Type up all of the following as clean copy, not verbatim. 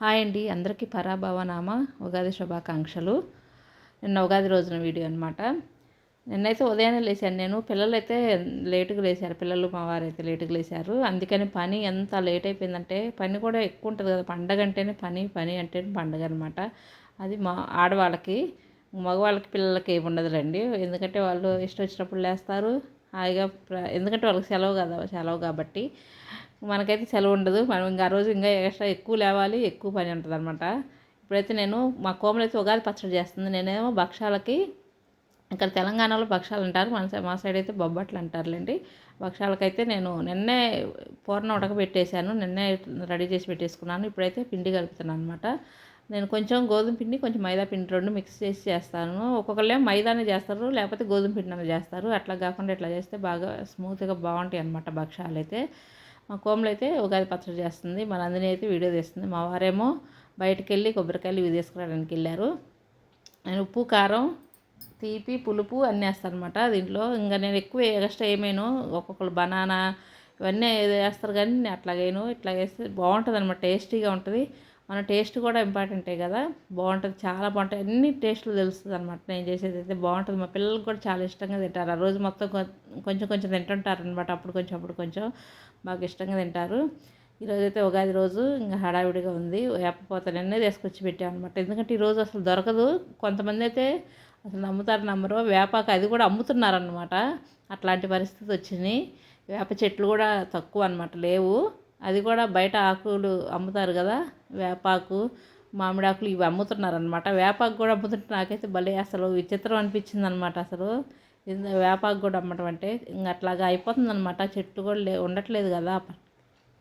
Hi అండి, అందరికీ పరాభవనామ ఉగాది శుభాకాంక్షలు. నిన్న ఉగాది రోజున వీడియో అనమాట. నిన్నైతే ఉదయాన్నే లేచాను నేను. పిల్లలైతే లేటుగా లేచారు. పిల్లలు మా వారైతే లేటుగా లేచారు. అందుకని పని ఎంత లేట్ అయిపోయిందంటే, పని కూడా ఎక్కువ ఉంటుంది కదా. పండగ అంటేనే పని, పని అంటేనే పండగ అనమాట. అది మా ఆడవాళ్ళకి. మగవాళ్ళకి పిల్లలకి ఏమి ఉండదులేండి. ఎందుకంటే వాళ్ళు ఇష్టం వచ్చినప్పుడు లేస్తారు హాయిగా. ఎందుకంటే వాళ్ళకి సెలవు కదా, సెలవు కాబట్టి. మనకైతే సెలవు ఉండదు. మనం ఇంకా ఆ రోజు ఇంకా ఎక్స్ట్రా ఎక్కువ లేవాలి, ఎక్కువ పని ఉంటుంది అనమాట. ఇప్పుడైతే నేను మా కోమలు అయితే ఉగాది పచ్చడి చేస్తుంది. నేనేమో భక్షాలకి, ఇక్కడ తెలంగాణలో భక్షాలు అంటారు, మా సైడ్ అయితే బొబ్బట్లు అంటారులేండి. భక్షాలకైతే నేను నిన్నే పూర్ణ ఉడకబెట్టేశాను, నిన్నే రెడీ చేసి పెట్టేసుకున్నాను. ఇప్పుడైతే పిండి కలుపుతున్నాను అనమాట. నేను కొంచెం గోధుమ పిండి, కొంచెం మైదా పిండి రెండు మిక్స్ చేసి చేస్తాను. ఒక్కొక్కళ్ళేమో మైదానే చేస్తారు, లేకపోతే గోధుమ పిండి అనేది చేస్తారు. అట్లా కాకుండా ఇట్లా చేస్తే బాగా స్మూత్గా బాగుంటాయి అనమాట భక్షాలు అయితే. మా కోమలు అయితే ఉగాది పచ్చడి చేస్తుంది, మా నందిని అయితే వీడియో తీస్తుంది. మా వారేమో బయటకు వెళ్ళి కొబ్బరికాయలు ఇవి తీసుకురావడానికి వెళ్ళారు. నేను ఉప్పు, కారం, తీపి, పులుపు అన్నీ వేస్తాను అనమాట దీంట్లో. ఇంకా నేను ఎక్కువ ఎక్స్ట్రా ఏమైనా ఒక్కొక్కరు బనానా ఇవన్నీ వేస్తారు, కానీ నేను అట్లాగేను ఇట్లా వేస్తే బాగుంటుంది అనమాట. టేస్టీగా ఉంటుంది. మన టేస్ట్ కూడా ఇంపార్టెంటే కదా. బాగుంటుంది, చాలా బాగుంటాయి. అన్ని టేస్ట్లు తెలుస్తుంది అనమాట నేను చేసేది అయితే. బాగుంటుంది. మా పిల్లలకు కూడా చాలా ఇష్టంగా తింటారు. ఆ రోజు మొత్తం కొంచెం కొంచెం తింటుంటారు అనమాట. అప్పుడు కొంచెం అప్పుడు కొంచెం బాగా ఇష్టంగా తింటారు. ఈరోజైతే ఉగాది రోజు ఇంకా హడావిడిగా ఉంది. వేపపోత నిన్నే తీసుకొచ్చి పెట్టాం అనమాట. ఎందుకంటే ఈరోజు అసలు దొరకదు. కొంతమంది అయితే అసలు నమ్ముతారు నమ్మరు, వేపాకు అది కూడా అమ్ముతున్నారనమాట. అట్లాంటి పరిస్థితి వచ్చింది. వేప చెట్లు కూడా తక్కువ అనమాట, లేవు. అది కూడా బయట ఆకులు అమ్ముతారు కదా, వేపాకు, మామిడాకులు ఇవి అమ్ముతున్నారనమాట. వేపాకు కూడా అమ్ముతుంటే నాకైతే భలే అసలు విచిత్రం అనిపించింది అనమాట. అసలు వేపాకు కూడా అమ్మటం అంటే ఇంకా అట్లాగా అయిపోతుంది అనమాట. చెట్టు కూడా ఉండట్లేదు కదా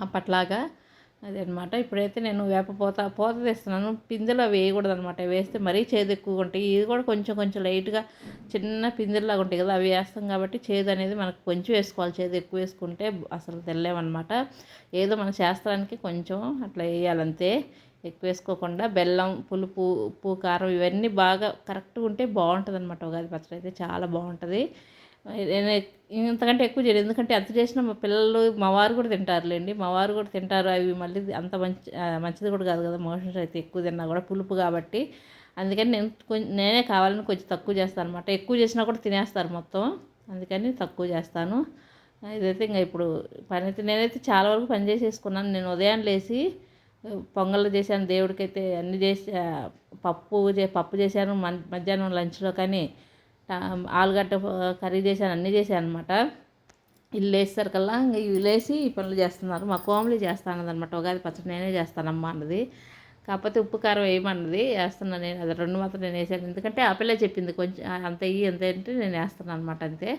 అప్పట్లాగా. అదే అనమాట. ఇప్పుడైతే నేను వేప పోత తెస్తున్నాను. పిందెలు అవి వేయకూడదు అనమాట. వేస్తే మరీ చేదు ఎక్కువగా ఉంటాయి. ఇది కూడా కొంచెం కొంచెం లైట్గా చిన్న పిందెల్లాగా ఉంటాయి కదా, అవి వేస్తాం కాబట్టి చేదు అనేది మనకు కొంచెం వేసుకోవాలి. చేదు ఎక్కువ వేసుకుంటే అసలు తెల్లేమన్నమాట. ఏదో మన శాస్త్రానికి కొంచెం అట్లా వేయాలంతే, ఎక్కువ వేసుకోకుండా. బెల్లం, పులుపు, ఉప్పు, కారం ఇవన్నీ బాగా కరెక్ట్గా ఉంటే బాగుంటుంది అనమాట. ఉగాది పచ్చడి అయితే చాలా బాగుంటుంది. నేను ఇంతకంటే ఎక్కువ చేయలేదు, ఎందుకంటే ఎంత చేసినా మా పిల్లలు, మా వారు కూడా తింటారులేండి. మా వారు కూడా తింటారు. అవి మళ్ళీ అంత మంచిది కూడా కాదు కదా మోషన్స్ అయితే ఎక్కువ తిన్నా కూడా, పులుపు కాబట్టి. అందుకని నేను నేనే కావాలని కొంచెం తక్కువ చేస్తాను అనమాట. ఎక్కువ చేసినా కూడా తినేస్తారు మొత్తం, అందుకని తక్కువ చేస్తాను. ఇదైతే ఇంకా ఇప్పుడు పని అయితే నేనైతే చాలా వరకు పని చేసేసుకున్నాను. నేను ఉదయం లేచి పొంగల్ చేశాను దేవుడికైతే, అన్నీ చేసి పప్పు చేశాను మధ్యాహ్నం లంచ్లో. కానీ ఆలుగడ్డ కర్రీ చేశాను, అన్నీ చేశాను అనమాట. ఇల్లు వేసేసరికల్లా ఇంకా ఇవి లేసి ఈ పనులు చేస్తున్నారు. మా కోమలి చేస్తాను అనమాట. ఉగాది పచ్చడి నేనే చేస్తానమ్మా అన్నది. కాకపోతే ఉప్పు కారం వేయమన్నది, వేస్తున్నాను నేను. అది రెండు మాత్రం నేను వేసాను, ఎందుకంటే ఆ పిల్ల చెప్పింది కొంచెం అంత ఇయ్యి అంత అంటే నేను వేస్తున్నాను అనమాట అంతే.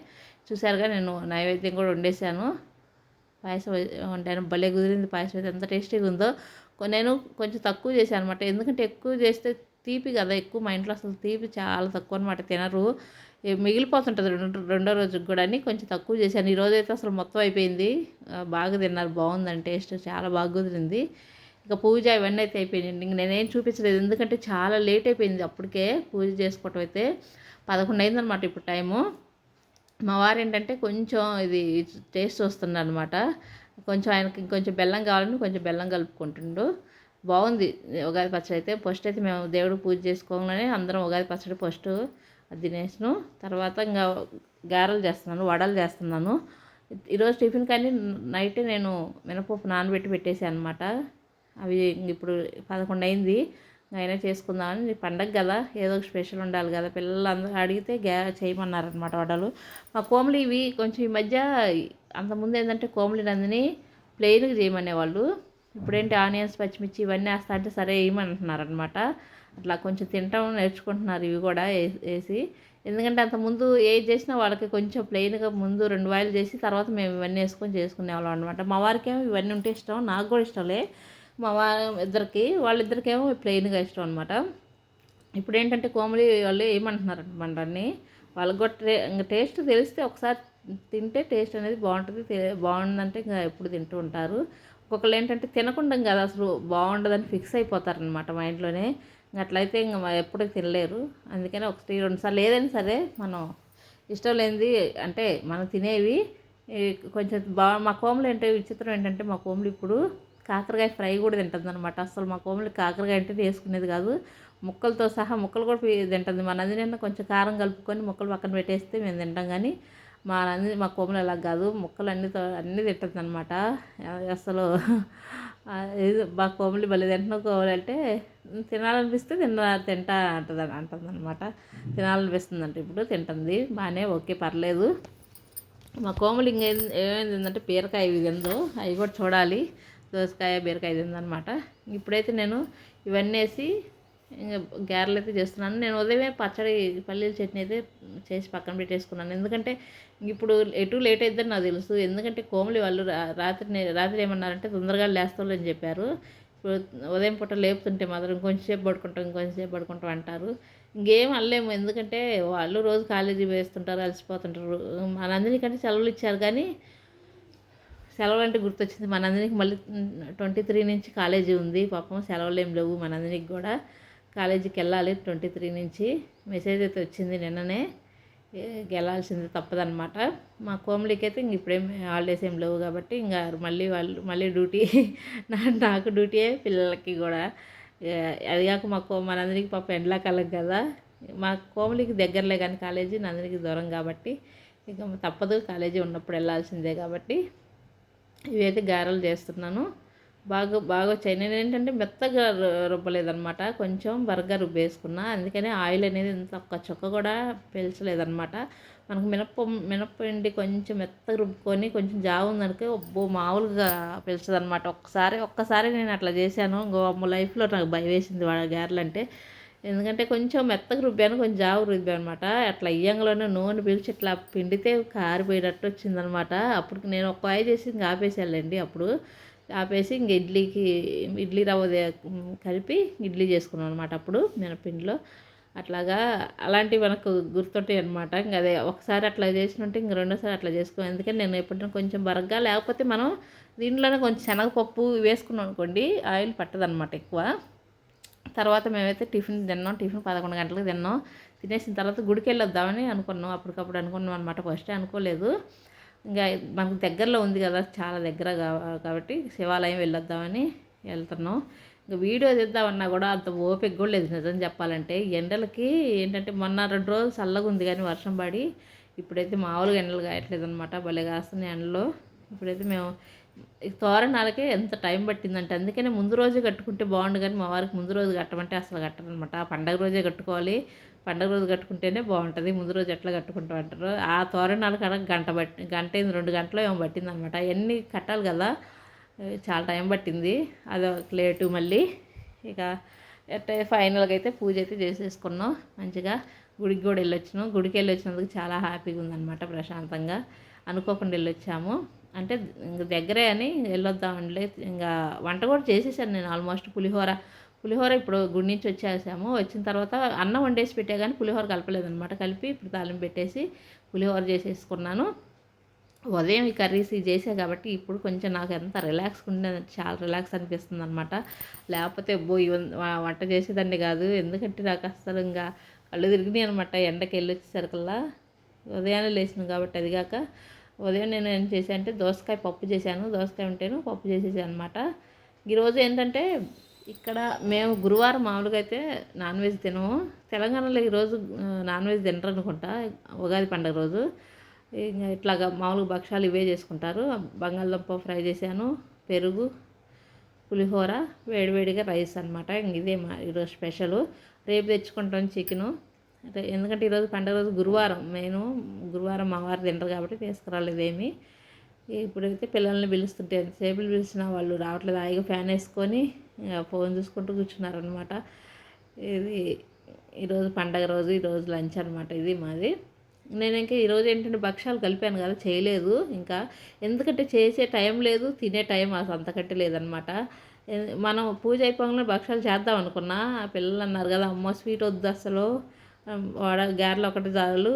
చూసారుగా నేను నైవేద్యం కూడా వండేసాను. పాయసం వండాను, భలే కుదిరింది పాయసం అయితే. ఎంత టేస్టీగా ఉందో. నేను కొంచెం తక్కువ చేశాను అనమాట, ఎందుకంటే ఎక్కువ చేస్తే తీపి కదా ఎక్కువ. మా ఇంట్లో అసలు తీపి చాలా తక్కువ అనమాట, తినరు. మిగిలిపోతుంటుంది రెండో రోజుకి కూడా అని కొంచెం తక్కువ చేశాను. ఈరోజు అయితే అసలు మొత్తం అయిపోయింది. బాగా తిన్నారు, బాగుందని టేస్ట్ చాలా బాగా కుదిరింది. ఇక పూజ ఇవన్నీ అయితే అయిపోయినాయి. ఇంక నేనేం చూపించలేదు, ఎందుకంటే చాలా లేట్ అయిపోయింది. అప్పటికే పూజ చేసుకోవటం అయితే 11 అయిందనమాట ఇప్పుడు టైము. మా వారు ఏంటంటే కొంచెం ఇది టేస్ట్ వస్తుంది అనమాట. కొంచెం ఆయనకి ఇంకొంచెం బెల్లం కావాలని కొంచెం బెల్లం కలుపుకుంటుండు. బాగుంది ఉగాది పచ్చడి అయితే. ఫస్ట్ అయితే మేము దేవుడు పూజ చేసుకోగానే అందరం ఉగాది పచ్చడి ఫస్ట్ తినేసాను. తర్వాత ఇంకా గారెలు చేస్తున్నాను, వడలు చేస్తున్నాను. ఈరోజు టిఫిన్ కానీ నైట్ నేను మినపప్పు నానబెట్టి పెట్టేసాను అనమాట. అవి ఇప్పుడు 11 అయింది, అయినా చేసుకుందామని. పండగ కదా, ఏదో ఒక స్పెషల్ ఉండాలి కదా. పిల్లలు అందరూ అడిగితే చేయమన్నారనమాట వడలు. మా కోమలి ఇవి కొంచెం ఈ మధ్య, అంతకుముందు ఏంటంటే కోమలి నందిని ప్లెయిన్గా చేయమనేవాళ్ళు. ఇప్పుడేంటి ఆనియన్స్, పచ్చిమిర్చి ఇవన్నీ వేస్తా అంటే సరే వేయమంటున్నారనమాట. అట్లా కొంచెం తింటాం నేర్చుకుంటున్నారు ఇవి కూడా వేసి. ఎందుకంటే అంతకుముందు ఏది చేసినా వాళ్ళకి కొంచెం ప్లెయిన్గా ముందు 2 వాయిలు చేసి తర్వాత మేము ఇవన్నీ వేసుకొని చేసుకునేవాళ్ళం అనమాట. మా వారికేమో ఇవన్నీ ఉంటే ఇష్టం, నాకు కూడా ఇష్టంలే. మా వాళ్ళిద్దరికేమో ప్లెయిన్గా ఇష్టం అనమాట. ఇప్పుడు ఏంటంటే కోమలి వాళ్ళు ఏమంటున్నారు అనమాట, వాళ్ళకి కూడా ఇంకా టేస్ట్ తెలిస్తే ఒకసారి తింటే టేస్ట్ అనేది బాగుంటుంది. బాగుందంటే ఇంకా ఎప్పుడు తింటూ ఉంటారు. ఒక్కొక్కరు ఏంటంటే తినకుండా కదా అసలు బాగుండదని ఫిక్స్ అయిపోతారనమాట మైండ్లోనే. అట్లయితే ఇంకా ఎప్పుడు తినలేరు. అందుకని 1-2 సార్లు ఏదైనా సరే మనం ఇష్టం లేనిది అంటే మనం తినేవి కొంచెం మా కోమలు ఏంటంటే విచిత్రం ఏంటంటే, మా కోమలు ఇప్పుడు కాకరకాయ ఫ్రై కూడా తింటుంది అనమాట. అసలు మా కోమలి కాకరకాయ అంటే వేసుకునేది కాదు, ముక్కలతో సహా ముక్కలు కూడా తింటుంది. మా నందిని కొంచెం కారం కలుపుకొని ముక్కలు పక్కన పెట్టేస్తే మేము తింటాం. కానీ మా కోమలి అలా కాదు, ముక్కలు అన్నీ తింటుంది అనమాట. అసలు ఇది మా కోమలి భలే తింటున్నావు కోమలి అంటే, తినాలనిపిస్తే తింటా అంటుంది అనమాట. తినాలనిపిస్తుంది అంటే ఇప్పుడు తింటుంది బాగానే, ఓకే పర్లేదు. మా కోమలి ఏమైంది ఏంటంటే బీరకాయ ఇవి తిందో, అవి కూడా చూడాలి. దోసకాయ బీరకాయ తిందనమాట. ఇప్పుడైతే నేను ఇవన్నీ వేసి ఇంకా గారెలు అయితే చేస్తున్నాను. నేను ఉదయమే పచ్చడి పల్లీల చట్నీ అయితే చేసి పక్కన పెట్టేసుకున్నాను. ఎందుకంటే ఇప్పుడు ఎటు లేట్ అయిద్దని నాకు తెలుసు. ఎందుకంటే కోమలి వాళ్ళు రాత్రి ఏమన్నారంటే తొందరగా లేస్తాం అని చెప్పారు. ఇప్పుడు ఉదయం పూట లేపుతుంటే మాత్రం ఇంకొంచెంసేపు పడుకుంటాం అంటారు. ఇంకేం అనలేము, ఎందుకంటే వాళ్ళు రోజు కాలేజీ వేస్తుంటారు, అలసిపోతుంటారు. మా నందిని కంటే సెలవులు ఇచ్చారు, కానీ సెలవులు అంటే గుర్తొచ్చింది. మా నందినికి మళ్ళీ 23 నుంచి కాలేజీ ఉంది. పాపం సెలవులు ఏం లేవు మా నందినికి కూడా. కాలేజీకి వెళ్ళాలి 23 నుంచి. మెసేజ్ అయితే వచ్చింది నిన్ననే, వెళ్ళాల్సింది తప్పదనమాట. మా కోమలికి అయితే ఇంక ఇప్పుడేం హాలిడేస్ ఏం లేవు కాబట్టి ఇంకా మళ్ళీ డ్యూటీ నాకు డ్యూటీయే, పిల్లలకి కూడా. అది కాక మా నందినికి పాప ఎండాకాలం కదా. మా కోమలికి దగ్గరలే కానీ కాలేజీ, నందినికి దూరం కాబట్టి ఇక తప్పదు, కాలేజీ ఉన్నప్పుడు వెళ్ళాల్సిందే కాబట్టి ఇవైతే గారెలు చేస్తున్నాను. బాగా వచ్చాయి. నేను ఏంటంటే మెత్తగా రుబ్బలేదనమాట, కొంచెం బరగ్గా రుబ్బేసుకున్నా. అందుకనే ఆయిల్ అనేది ఇంత ఒక్క చుక్క కూడా పీల్చలేదనమాట. మనకు మినప్పిండి కొంచెం మెత్తగా రుబ్బుకొని కొంచెం జావ ఉందనుకో మామూలుగా పీల్చదనమాట. ఒక్కసారి నేను అట్లా చేశాను. లైఫ్లో నాకు భయం వేసింది గారెలు అంటే. ఎందుకంటే కొంచెం మెత్తగా రుబ్బాను, కొంచెం జావ రుబ్బాను అనమాట. అట్లా ఇయ్యంగాలోనే నూనె పీల్చి ఇట్లా పిండితే కారిపోయేటట్టు వచ్చిందనమాట. అప్పుడు నేను ఒక కాయ చేసి ఇంకా ఆపేసానులేండి. అప్పుడు ఆపేసి ఇంక ఇడ్లీ రవ్వ కలిపి ఇడ్లీ చేసుకున్నాను అనమాట. అప్పుడు మినపిండిలో అట్లాగా అలాంటివి మనకు గుర్తుంటాయి అనమాట. ఇంక అదే ఒకసారి అట్లా చేసినట్టు ఇంక రెండోసారి అట్లా చేసుకోవాలి. ఎందుకంటే నేను ఎప్పుడైనా కొంచెం బరగ్గా, లేకపోతే మనం దీంట్లోనే కొంచెం శనగపప్పు వేసుకున్నాం అనుకోండి, ఆయిల్ పట్టదనమాట ఎక్కువ. తర్వాత మేమైతే టిఫిన్ 11 గంటలకు తిన్నాం. తినేసిన తర్వాత గుడికి వెళ్ళొద్దామని అనుకున్నాం, అప్పటికప్పుడు అనుకున్నాం అనమాట. ఫస్టే అనుకోలేదు. ఇంకా మనకు దగ్గరలో ఉంది కదా, చాలా దగ్గర కాబట్టి శివాలయం వెళ్ళొద్దామని వెళ్తున్నాం. ఇంకా వీడియో తీద్దామన్నా కూడా అంత ఓపిక కూడా లేదు నిజం చెప్పాలంటే. ఎండలకి ఏంటంటే మొన్న 2 రోజులు చల్లగా ఉంది కానీ వర్షం పడి, ఇప్పుడైతే మామూలుగా ఎండలు కాయట్లేదు అనమాట. భలే కాస్తున్నాయి ఎండలో. ఇప్పుడైతే మేము తోరణాలకే ఎంత టైం పట్టిందంటే, అందుకనే ముందు రోజే కట్టుకుంటే బాగుండు. కానీ మా వారికి ముందు రోజు కట్టమంటే అసలు కట్టరనమాట. పండగ రోజే కట్టుకోవాలి, పండగ రోజు కట్టుకుంటేనే బాగుంటుంది. ముందు రోజు ఎట్లా కట్టుకుంటూ అంటారు. ఆ తోరణాలు కనుక గంట 2 గంటలు ఏమో పట్టిందనమాట. అవన్నీ కట్టాలి కదా, చాలా టైం పట్టింది. అదొక లేటు. మళ్ళీ ఇక ఫైనల్గా అయితే పూజ అయితే చేసేసుకున్నాం. మంచిగా గుడికి కూడా వెళ్ళొచ్చినాం. గుడికి వెళ్ళొచ్చినందుకు చాలా హ్యాపీగా ఉందన్నమాట, ప్రశాంతంగా. అనుకోకుండా వెళ్ళొచ్చాము. అంటే ఇంక దగ్గరే అని వెళ్ళొద్దామండి. ఇంకా వంట కూడా చేసేసాను నేను ఆల్మోస్ట్. పులిహోర ఇప్పుడు గుడి నుంచి వచ్చేసాము. వచ్చిన తర్వాత అన్నం వండేసి పెట్టా కానీ పులిహోర కలపలేదనమాట. కలిపి ఇప్పుడు తాలింపు పెట్టేసి పులిహోర చేసేసుకున్నాను. ఉదయం ఈ కర్రీస్ చేసా కాబట్టి ఇప్పుడు కొంచెం నాకు ఎంత రిలాక్స్గా ఉండేది, చాలా రిలాక్స్ అనిపిస్తుంది అనమాట. లేకపోతే వంట చేసేదాన్ని కాదు. ఎందుకంటే నాకు అసలు ఇంకా కళ్ళు తిరిగినాయి అనమాట ఎండకి వెళ్ళి వచ్చేసరికల్లా. ఉదయాన్నే లేచినాను కాబట్టి. అది కాక ఉదయం నేను ఏం చేశాను అంటే దోసకాయ పప్పు చేశాను. దోసకాయ ఉంటేను పప్పు చేసేసాను అనమాట. ఈరోజు ఏంటంటే ఇక్కడ మేము గురువారం మామూలుగా అయితే నాన్ వెజ్ తినము. తెలంగాణలో ఈరోజు నాన్ వెజ్ తినరు అనుకుంటా, ఉగాది పండుగ రోజు. ఇంకా ఇట్లాగా మామూలుగా భక్షాలు ఇవే చేసుకుంటారు. బంగాళదుంప ఫ్రై చేశాను, పెరుగు, పులిహోర, వేడివేడిగా రైస్ అనమాట. ఇంక ఇదే ఈరోజు స్పెషల్. రేపు తెచ్చుకుంటాం చికెను. ఎందుకంటే ఈరోజు పండుగ రోజు గురువారం మా వారు తినరు కాబట్టి తీసుకురాలేదేమి. ఇప్పుడైతే పిల్లల్ని పిలుస్తుంటే ఎంతసేపు పిలిచినా వాళ్ళు రావట్లేదు. హాయిగా ఫ్యాన్ వేసుకొని ఫోన్ చూసుకుంటూ కూర్చున్నారనమాట. ఇది ఈరోజు పండగ రోజు, ఈరోజు లంచ్ అనమాట. ఇది మాది. నేను ఇంకా ఈరోజు ఏంటంటే భక్షాలు కలిపాను కదా, చేయలేదు ఇంకా. ఎందుకంటే చేసే టైం లేదు, తినే టైం అసలు అంతకంటే లేదనమాట. మనం పూజ అయిపోగానే భక్షాలు చేద్దాం అనుకున్నా. పిల్లలు అన్నారు కదా, అమ్మో స్వీట్ వద్దు అసలు, గారెలు ఒకటి చాలు,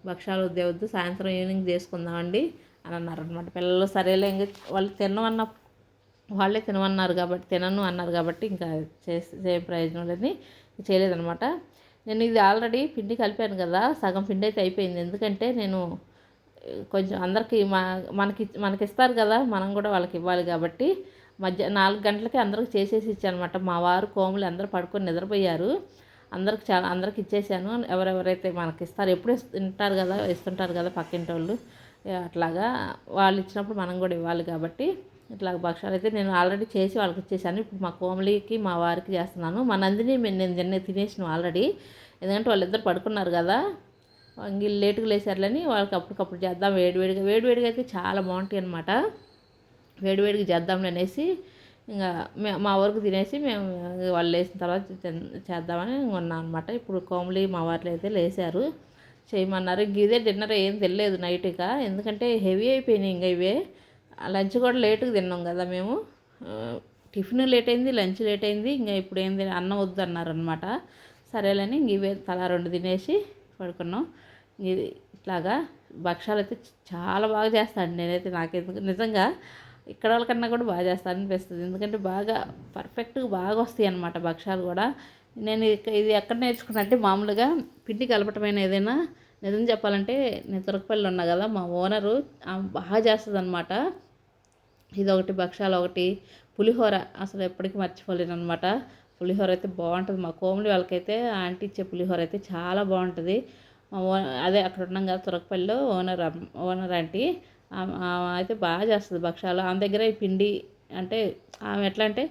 భక్షాలు వద్దు, సాయంత్రం ఈవినింగ్ చేసుకుందామండి అని అన్నారనమాట పిల్లలు. సరేలే ఇంక వాళ్ళే తినను అన్నారు కాబట్టి ఇంకా చేసే ప్రయోజనం లేదని చేయలేదనమాట. నేను ఇది ఆల్రెడీ పిండి కలిపాను కదా, సగం పిండి అయితే అయిపోయింది. ఎందుకంటే నేను కొంచెం అందరికీ మనకి ఇస్తారు కదా, మనం కూడా వాళ్ళకి ఇవ్వాలి కాబట్టి 4 గంటలకి అందరికి చేసేసి ఇచ్చానమాట. మా వారు కోమలి అందరూ పడుకొని నిద్రపోయారు. అందరికి ఇచ్చేసాను. ఎవరెవరైతే మనకి ఇస్తారు ఎప్పుడు తింటారు కదా, ఇస్తుంటారు కదా పక్కింటోళ్ళు, అట్లాగా వాళ్ళు ఇచ్చినప్పుడు మనం కూడా ఇవ్వాలి కాబట్టి ఇట్లా భక్షాలు అయితే నేను ఆల్రెడీ చేసి వాళ్ళకి ఇచ్చేసాను. ఇప్పుడు మా కోమలికి మా వారికి చేస్తున్నాను. మా నందిని నేను తినేసినాను ఆల్రెడీ, ఎందుకంటే వాళ్ళిద్దరు పడుకున్నారు కదా, వీళ్ళు లేటుగా లేసారులని వాళ్ళకి అప్పటికప్పుడు చేద్దాం వేడివేడిగా అయితే చాలా బాగుంటాయి అనమాట. వేడివేడిగా చేద్దాంలే అనేసి ఇంకా మా వరకు తినేసి మేము వాళ్ళు లేచిన తర్వాత చేద్దామని ఉన్నాం అనమాట. ఇప్పుడు కోమలి మా వారు అయితే లేసారు, చేయమన్నారు. ఇదే డిన్నర్ ఏం తెలియలేదు నైట్గా, ఎందుకంటే హెవీ అయిపోయినాయి. ఇంకా ఇవే లంచ్ కూడా లేటుగా తిన్నాం కదా మేము, టిఫిన్ లేట్ అయింది, లంచ్ లేట్ అయింది. ఇంకా ఇప్పుడు ఏంది అన్నం వద్దు అన్నారనమాట. సరేలని ఇంక ఇవే తలా 2 తినేసి పడుకున్నాం. ఇది ఇట్లాగా భక్షాలు అయితే చాలా బాగా చేస్తాను నేనైతే. నాకెందుకు నిజంగా ఇక్కడ వాళ్ళకన్నా కూడా బాగా చేస్తాను అనిపిస్తుంది, ఎందుకంటే బాగా పర్ఫెక్ట్గా బాగా వస్తాయి అన్నమాట భక్షాలు కూడా. నేను ఇది ఎక్కడ నేర్చుకున్నా అంటే మామూలుగా పిండి కలపటమైన ఏదైనా, నిజం చెప్పాలంటే నేను తురకపల్లిలో ఉన్నా కదా, మా ఓనరు బాగా చేస్తుంది అనమాట. ఇదొకటి, భక్షాలు ఒకటి, పులిహోర అసలు ఎప్పటికీ మర్చిపోలేను అనమాట. పులిహోర అయితే బాగుంటుంది. మా కోమలి వాళ్ళకైతే ఆంటీ ఇచ్చే పులిహోర అయితే చాలా బాగుంటుంది. అదే అక్కడ ఉన్నాం కదా తురకపల్లిలో ఓనర్ ఆంటీ, ఆమె అయితే బాగా చేస్తుంది భక్షాలు. ఆమె దగ్గర ఈ పిండి అంటే ఆమె ఎట్లా అంటే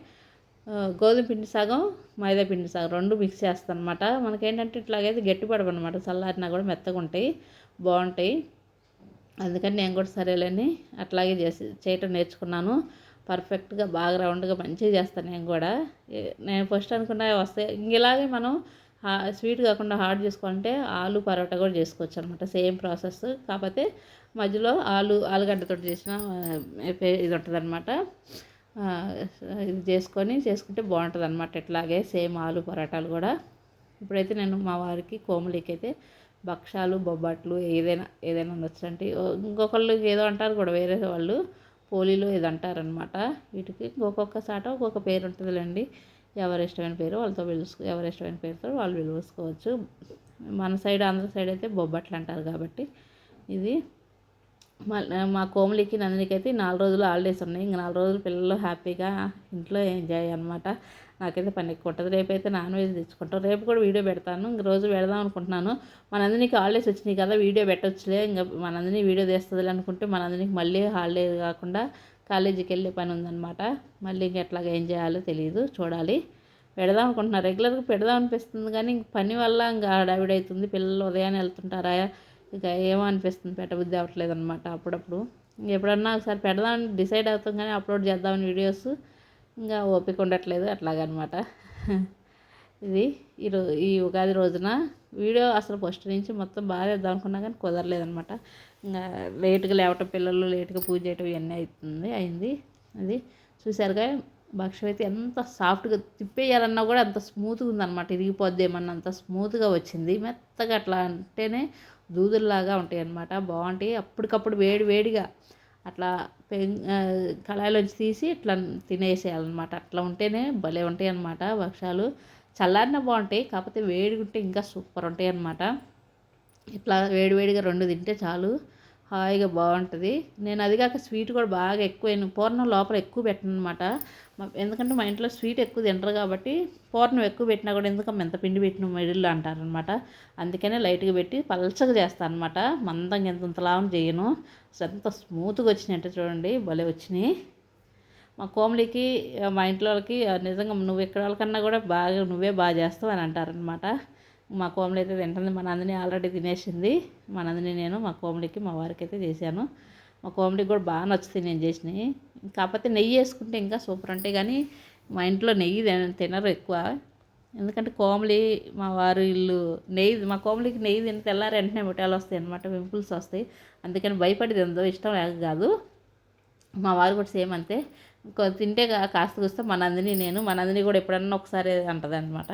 గోధుమ పిండి సగం, మైదా పిండి సగం 2 మిక్స్ చేస్తాను అనమాట. మనకేంటంటే ఇట్లాగైతే గట్టిపడవన్నమాట, చల్లారినా కూడా మెత్తగా ఉంటాయి, బాగుంటాయి. అందుకని నేను కూడా సరేలేని అట్లాగే చేయటం నేర్చుకున్నాను. పర్ఫెక్ట్గా బాగా రౌండ్గా మంచిగా చేస్తాను నేను కూడా. నేను ఫస్ట్ అనుకున్నా వస్తాయి. ఇలాగే మనం స్వీట్ కాకుండా హార్డ్ చేసుకోవాలంటే ఆలు పరోటా కూడా చేసుకోవచ్చు అనమాట, సేమ్ ప్రాసెస్. కాకపోతే మధ్యలో ఆలుగడ్డతో చేసిన ఇది ఉంటుంది అనమాట. ఇది చేసుకుంటే బాగుంటుంది అనమాట. ఇట్లాగే సేమ్ ఆలు పరోటాలు కూడా. ఇప్పుడైతే నేను మా వారికి కోమలికి అయితే భక్షాలు, బొబ్బట్లు ఏదైనా నచ్చండి. ఇంకొకళ్ళు ఏదో అంటారు కూడా వేరే వాళ్ళు, పోలీలు ఏదో అంటారనమాట. వీటికి ఒక్కొక్క సాట ఒక్కొక్క పేరు ఉంటుందిలేండి. ఎవరి ఇష్టమైన పేరు వాళ్ళతో ఎవరి ఇష్టమైన పేరుతో వాళ్ళు పిలుచుకోవచ్చు. మన సైడ్ ఆంధ్ర సైడ్ అయితే బొబ్బట్లు అంటారు కాబట్టి. ఇది మా కోమలికి నందినికి అయితే 4 రోజులు హాలిడేస్ ఉన్నాయి. ఇంక 4 రోజులు పిల్లలు హ్యాపీగా ఇంట్లో ఎంజాయ్ అనమాట. నాకైతే పని ఎక్కువ ఉంటుంది. రేపైతే నాన్ వెజ్ తెచ్చుకుంటాం. రేపు కూడా వీడియో పెడతాను. ఇంక రోజు పెడదాం అనుకుంటున్నాను. మా నందినికి హాలిడేస్ వచ్చినాయి కదా, వీడియో పెట్టొచ్చులే, ఇంకా మా నందిని వీడియో తీస్తుంది అనుకుంటే మా నందినికి మళ్ళీ హాలిడే కాకుండా కాలేజీకి వెళ్ళే పని ఉందన్నమాట. మళ్ళీ ఇంక ఎట్లాగా ఏం చేయాలో తెలియదు, చూడాలి. పెడదాం అనుకుంటున్నా, రెగ్యులర్గా పెడదాం అనిపిస్తుంది కానీ ఇంక పని వల్ల ఇంకా హడావిడి అవుతుంది. పిల్లలు ఉదయాన్నే వెళ్తుంటారా, ఇక ఏమో అనిపిస్తుంది, పెట్టబుద్ధి అవ్వట్లేదు అనమాట. అప్పుడప్పుడు ఎప్పుడన్నా ఒకసారి పెడదామని డిసైడ్ అవుతాం కానీ అప్లోడ్ చేద్దామని వీడియోస్ ఇంకా ఓపిక ఉండట్లేదు, అట్లాగనమాట. ఇది ఈ ఉగాది రోజున వీడియో అసలు ఫస్ట్ నుంచి మొత్తం బాగా వేద్దాం అనుకున్నా కానీ కుదరలేదనమాట. ఇంకా లేట్గా లేవటం, పిల్లలు లేట్గా పూజ చేయటం ఇవన్నీ అయింది. అది చూసారుగా, భక్షం అయితే ఎంత సాఫ్ట్గా తిప్పేయాలన్నా కూడా అంత స్మూత్గా ఉందన్నమాట. ఇరిగిపోద్దేమన్నా అంత స్మూత్గా వచ్చింది. మెత్తగా అట్లా అంటేనే దూదుల్లాగా ఉంటాయి అన్నమాట, బాగుంటాయి. అప్పటికప్పుడు వేడిగా అట్లా కళాయిలోంచి తీసి ఇట్లా తినేసేయాలన్నమాట. అట్లా ఉంటేనే భలే ఉంటాయి అన్నమాట భక్షాలు. చల్లారిన బాగుంటాయి, కాకపోతే వేడిగా ఉంటే ఇంకా సూపర్ ఉంటాయి అన్నమాట. ఇట్లా వేడిగా 2 తింటే చాలు, హాయిగా బాగుంటుంది. నేను అదిగాక స్వీట్ కూడా బాగా ఎక్కువ పూర్ణం లోపల ఎక్కువ పెట్టను అనమాట. ఎందుకంటే మా ఇంట్లో స్వీట్ ఎక్కువ తింటారు కాబట్టి పూర్ణం ఎక్కువ పెట్టినా కూడా ఎందుకమ్మ ఎంత పిండి పెట్టిన మిడిల్లో అంటారనమాట. అందుకనే లైట్గా పెట్టి పలచగా చేస్తాను అనమాట. మందంగా ఎంతలాగా చేయను. ఎంత స్మూత్గా వచ్చినాయంటే చూడండి, భలే వచ్చినాయి. మా కోమలికి మా ఇంట్లో వాళ్ళకి నిజంగా నువ్వు ఎక్కడ వాళ్ళకన్నా కూడా నువ్వే బాగా చేస్తావు అని అంటారనమాట. మా కోమలి అయితే తింటుంది. మా నందిని ఆల్రెడీ తినేసింది. మా నందిని నేను మా కోమలికి మా వారికి అయితే చేశాను. మా కోమలికి కూడా బాగా నచ్చుతాయి నేను చేసినవి. కాకపోతే నెయ్యి వేసుకుంటే ఇంకా సూపర్ ఉంటాయి, కానీ మా ఇంట్లో నెయ్యి తినరు ఎక్కువ. ఎందుకంటే కోమలి మా వారు ఇల్లు మా కోమలికి నెయ్యి తిని తెల్లారి వెంటనే ముఠాలు వస్తాయి అనమాట, పింపుల్స్ వస్తాయి. అందుకని భయపడి తిందో, ఇష్టం లేక కాదు. మా వారు కూడా సేమ్ అంతే. తింటే కాస్త కూస్తే మా నందిని కూడా ఎప్పుడన్నా ఒకసారి అంటది అనమాట.